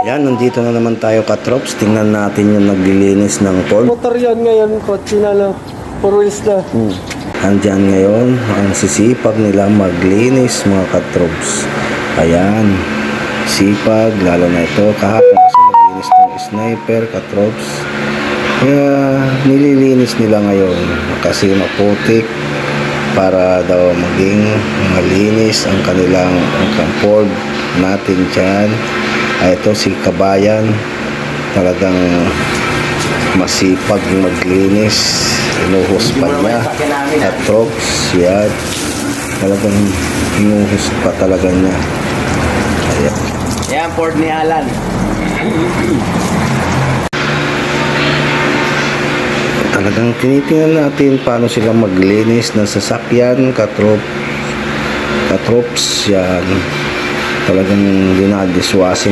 Yan, nandito na naman tayo katrops. Tingnan natin yung naglilinis ng Ford. Motor yan ngayon, kotse na lang. Puro isla. Andyan ngayon ang sisipag nila maglinis mga katrops. Ayan, sipag, lalo na ito. Kahapon kasi naglinis ng sniper katrops. Kaya nililinis nila ngayon kasi maputik para daw maging malinis ang kanilang Ford natin dyan. Ito si Kabayan, talagang masipag maglinis, inuhos pa niya at troops, yan, talagang inuhos pa talaga niya. Ayan. Yan, Ford ni Alan. Talagang tinitingnan natin paano sila maglinis ng sasakyan, katrops, yan, talagang dinadiswasing